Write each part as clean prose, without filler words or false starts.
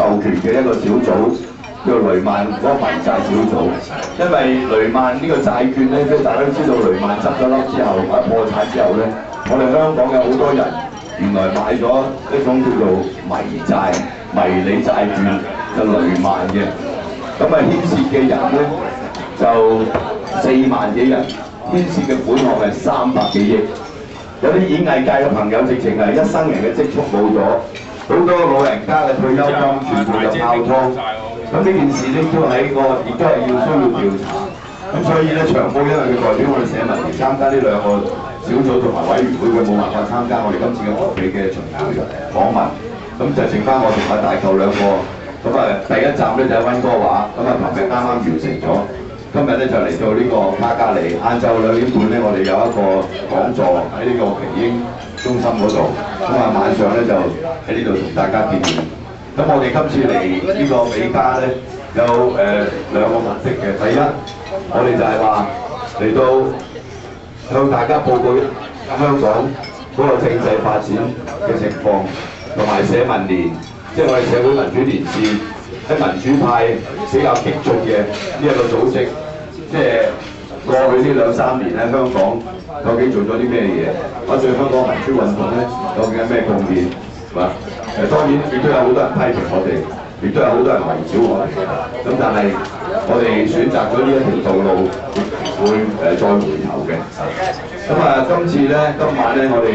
授權嘅一個小組，叫雷曼嗰個迷債小組。因為雷曼呢個債券咧，即係大家都知道雷曼執咗笠之後，破產之後咧，我哋香港有好多人原來買咗一種叫做迷債、迷你債券嘅雷曼嘅，咁啊牽涉嘅人咧就4萬幾人，牽涉嘅款項係300幾億。有啲演藝界嘅朋友直情係一生人嘅積蓄冇咗，好多老人家嘅退休金全部就泡湯。咁呢件事咧都係亦都係要需要調查。咁所以咧長毛因為佢代表我哋社民連參加呢兩個小組同埋委員會，佢冇辦法參加我哋今次嘅學期嘅巡迴訪問。咁就剩翻我同阿大嚿兩個。咁啊第一站咧就係溫哥華，咁啊琴日啱啱完成咗。今日咧就嚟到呢個卡加利，晏晝2點半咧，我哋有一個講座喺呢個奇英中心嗰度，咁啊晚上咧就喺呢度同大家見面。咁我哋今次嚟呢個美加咧有兩個目的嘅，第一我哋就係話嚟到向大家報告香港嗰個政制發展嘅情況，同埋社民連，即係我哋社會民主連線。喺民主派比較激進嘅呢一個組織，即係過去呢2-3年咧，香港究竟做咗啲咩嘢？或者對香港民主運動咧，究竟有咩貢獻？係嘛？當然亦都有好多人批評我哋，亦都有好多人圍剿我哋。咁但係我哋選擇咗呢一條道路，會再回頭嘅。咁啊，今晚咧，我哋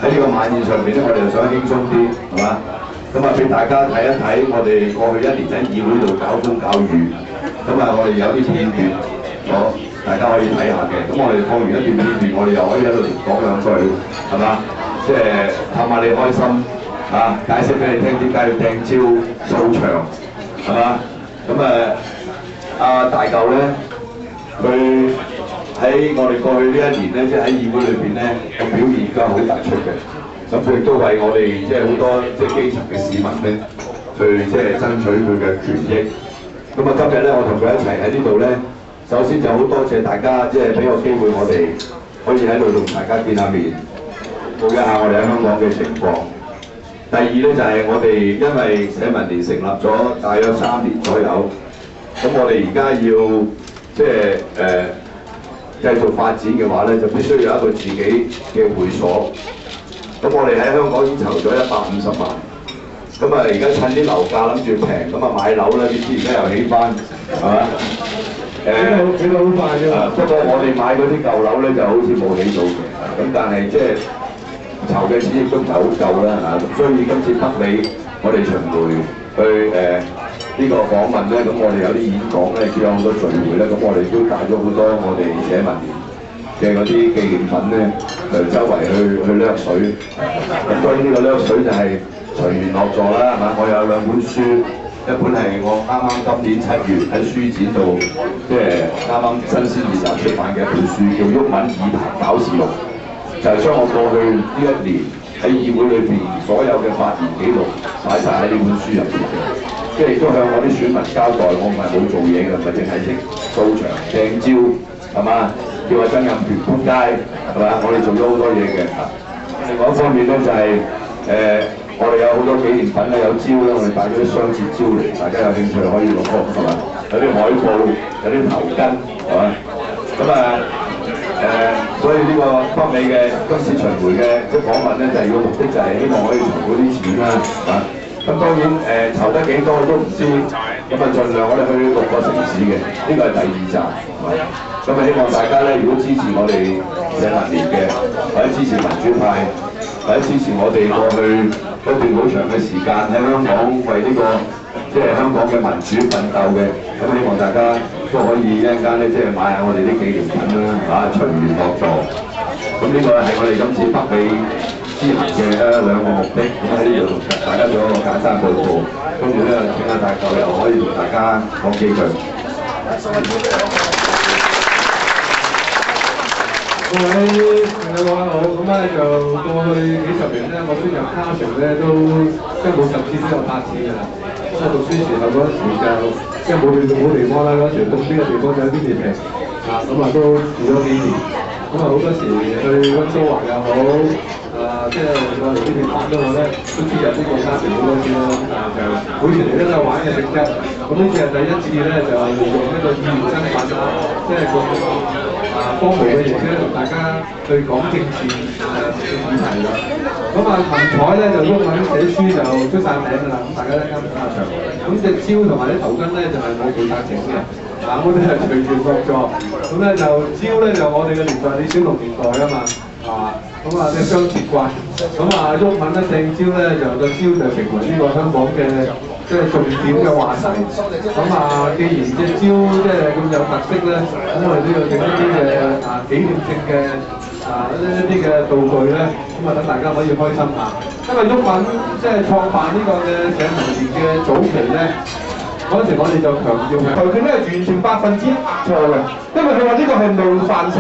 喺呢個晚宴上面咧，我哋就想輕鬆啲，係嘛？咁啊，俾大家睇一睇我哋過去1年喺議會度搞風搞雨，咁啊，我哋有啲片段，大家可以睇下嘅。咁我哋放完一段片段，我哋又可以喺度講兩句，係嘛？即係氹下你開心嚇，解釋俾你聽點解要掟蕉掃場，係嘛？咁阿大嚿咧，佢喺我哋過去呢1年咧，即係喺議會裏邊咧，個表現而家好突出嘅。咁佢亦都為我哋即係好多即係基層嘅市民咧，去即係爭取佢嘅權益。咁啊，今日咧，我同佢一齊喺呢度咧，首先就好多謝大家，即係俾個機會我哋可以喺度同大家見下面，報一下我哋喺香港嘅情況。第二咧就係我哋因為社民連成立咗大約3年左右，咁我哋而家要即係繼續發展嘅話咧，就必須要有一個自己嘅會所。咁我哋喺香港已經籌咗150萬，咁啊而家趁啲樓價諗住平，咁啊買樓啦，點知而家又起翻，係嘛？起到好快啫。不過我哋買嗰啲舊樓咧就好似冇起到嘅，咁但係即係籌嘅錢亦都唔係好夠啦嚇，所以今次北美我哋巡迴去呢個訪問咧，咁我哋有啲演講咧，亦都有好多聚會咧，咁我哋都帶咗好多我哋社民連嘅嗰啲紀念品咧，就周圍去掠水。咁當然呢個掠水就係隨緣落座啦，係嘛？我有2本書，一本係我啱啱今年7月喺書展度，即係啱啱新鮮熱辣出版嘅一本書，叫《毓民議壇搞事錄》，就係將我過去呢1年喺議會裏邊所有嘅發言記錄擺晒喺呢本書入邊嘅，即係亦都向我啲選民交代，我唔係冇做嘢嘅，唔係淨係識掃場掟蕉，係嘛？叫阿曾蔭權撲街，係嘛？我哋做咗好多嘢嘅。另外一方面咧就係我哋有好多紀念品咧，有蕉咧，我哋帶咗啲雙節蕉嚟，大家有興趣可以攞，係嘛？有啲海報，有啲頭巾，係嘛？咁所以呢個北美嘅今次巡迴嘅即係訪問咧，就係個目的就係希望可以籌到啲錢啦，嚇。咁當然籌得幾多都唔知，咁啊盡量我哋去6個城市嘅，呢個係第2站，係嘛？咁啊希望大家咧，如果支持我哋社民連嘅，或者支持民主派，或者支持我哋過去一段好長嘅時間喺香港為呢個即係香港嘅民主奮鬥嘅，咁希望大家都可以一陣間咧，即係買下我哋啲紀念品啦，嚇隨緣落座。咁呢個係我哋今次北美之行嘅2個目的，咁喺呢度同大家做一個簡單報告，跟住咧請下大嚿又可以同大家講幾句。各位朋友好，咁咧就過去幾10年咧，我宣入卡城咧都即係冇10次都有8次㗎啦。咁我讀書時候嗰時就即係冇地方啦，嗰時讀書嘅地方就喺邊地平啊，咁啊都住咗幾年。咁啊好多時去溫哥華又好，即係我哋呢邊玩都好咧，都注入呢個家庭好多次咯。就每次嚟都係玩嘅性質。咁呢次係第一次咧，就用一個議員身份啦，即係個幫扶嘅形式同大家去講政治議題啦。咁啊，文采咧就中文寫書就出晒名㗎啦，咁大家都啱啱場。咁隻蕉同埋啲頭巾咧就係我負責整嘅，咁都係隨緣合作。咁咧就蕉咧就我哋嘅年代，李小龍年代啊嘛，咁啊即係雙節棍。咁啊毓民咧掟蕉咧就個蕉就成為呢個香港嘅即係重點嘅話題。咁啊，既然隻蕉即係咁有特色咧，咁我哋都要整一啲嘅紀念性嘅一啲嘅道具咧，咁啊等大家可以開心下。因為毓民即係創辦呢個嘅社民連嘅早期咧，嗰陣時我哋就強調係佢咧完全100%錯嘅，因為佢話呢個係冒犯性。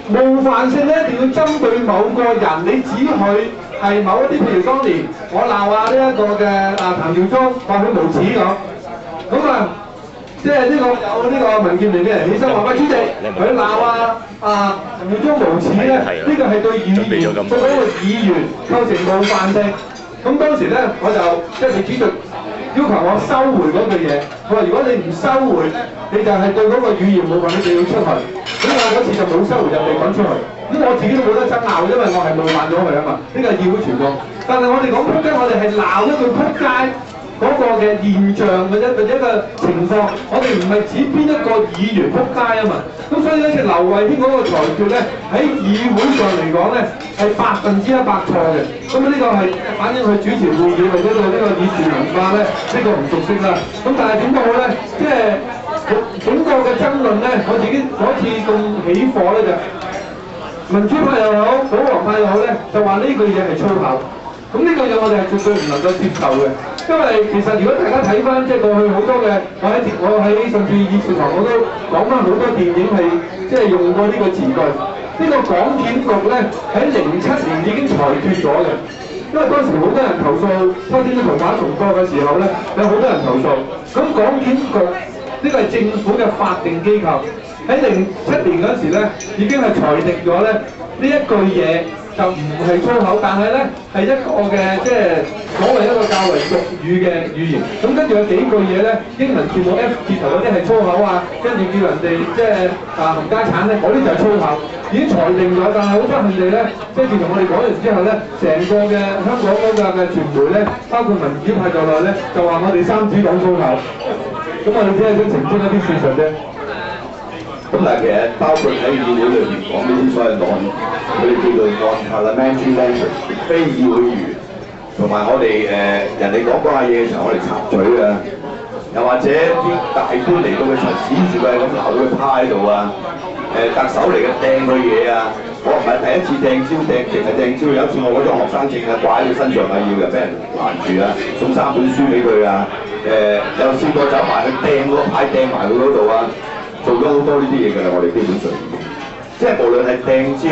冒犯性咧一定要針對某個人，你指佢係某一啲，譬如當年我鬧呢一個嘅譚耀宗話佢無恥咁啊，即係呢個有呢個民建聯嘅人起身話：喂，主席，佢鬧譚耀宗無恥咧，呢個係對議員對嗰個議員構成冒犯性。咁當時咧我就即係主席要求我收回嗰句嘢，佢話如果你唔收回咧，你就係對嗰個語言冒犯，你就要出去。咁我嗰次就冇收回就被趕出去，咁我自己都冇得爭拗，因為我係冒犯咗佢啊嘛，呢個係議會傳統。但係我哋講撲街，我哋係鬧一句撲街嗰個嘅現象或者一個情況，我哋唔係指邊一個議員撲街啊嘛。咁所以咧，劉慧卿嗰個裁決咧喺議會上嚟講咧係100%錯嘅。咁呢個係反映佢主持會議或者對呢個議事文化咧呢個唔熟悉啦。咁但係點都好咧，即係。整個嘅爭論咧，我自己嗰次咁起火咧就民主派又好，保皇派又好咧，就話呢句嘢係粗口。咁呢句嘢我哋係絕對唔能夠接受嘅，因為其實如果大家睇翻即係過去好多嘅，我喺甚至議事堂我都講翻好多電影係即係用過呢個詞句。呢個港檢局咧喺07年已經裁決咗嘅，因為當時好多人投訴秋天的童話重播嘅時候咧，有好多人投訴。咁港檢局呢個係政府嘅法定機構，喺07年嗰時咧已經係裁定咗咧呢一句嘢就唔係粗口，但係咧係一個嘅即係所謂一個較為俗語嘅語言。咁跟住有幾句嘢咧，英文字母 F 字頭嗰啲係粗口啊，跟住叫人哋即係冚家產咧，嗰啲就係粗口，已經裁定咗。但係好不幸地咧，即係自從我哋講完之後咧，成個嘅香港嗰個嘅傳媒咧，包括民主派在內咧，就話我哋三子講粗口。咁我哋只係想澄清一啲事實啫。咁但係其實包括喺議會裏邊講呢啲所謂佢哋叫做 non-parliamentary language，非議會語言，同埋我哋人哋講下嘢嘅時候，我哋插嘴啊，又或者啲大官嚟到嘅時候指住佢咁鬧到佢趴喺度啊，特首嚟嘅掟佢嘢啊，我唔係第一次掟蕉，淨係掟蕉，有一次我嗰張學生證啊掛喺佢身上啊，要嘅俾人攔住啊，送3本書俾佢啊。有試過走埋去掟嗰個牌，掟埋佢嗰度啊，做咗好多呢啲嘢㗎啦，我哋基本上已經，即係無論係掟蕉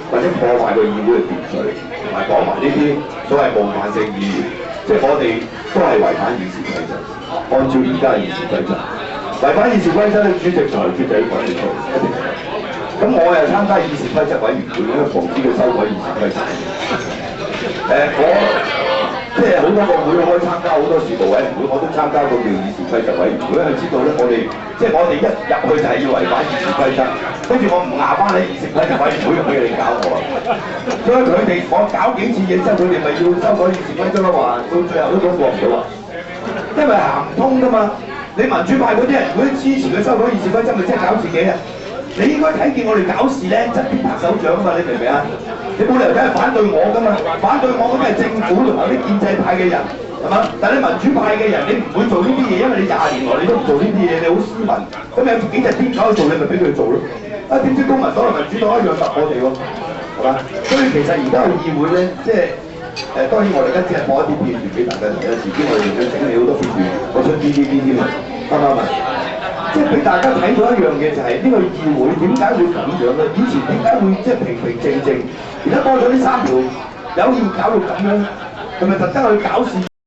或者破壞個議會嘅秩序，同埋講埋呢啲所謂冒犯性議員，即係我哋都係違反議事規則。按照而家嘅議事規則，違反議事規則咧，主席裁決就要改你出，一定係。咁我又參加議事規則委員會，因為防止佢修改議事規則。即係好多個會，我可以參加好多事務委員會，我都參加過叫議事規則委員會，因為知道咧，我哋即係我哋一入去就係要違反議事規則，跟住我唔牙翻喺議事規則委員會，俾佢哋搞我。所以佢哋我搞幾次嘢之後，佢哋咪要修改議事規則咯，話到最後都通過唔到啊，因為行唔通㗎嘛。你民主派嗰啲人如果支持佢修改議事規則，咪即係搞自己啊！你應該睇見我哋搞事咧，側邊拍手掌啊嘛，你明唔明啊？你冇理由梗係反對我㗎嘛，反對我嗰啲係政府同埋啲建制派嘅人，係嘛？但係你民主派嘅人，你唔會做呢啲嘢，因為你20年來你都唔做呢啲嘢，你好斯文。咁有幾隻邊搞去做，你咪俾佢做咯。啊，點知公民黨同民主黨一樣揼我哋喎，係嘛？所以其實而家個議會咧，即係當然我哋而家只係播一啲片段俾大家睇啦，遲啲我哋要整理好多片段，我出啲添啊，啱唔啱啊？即係俾大家睇到一樣嘢，就係呢個議會點解會咁樣咧？以前點解會即係平平靜靜，而家多咗呢3條友要搞到咁樣，係咪特登去搞事？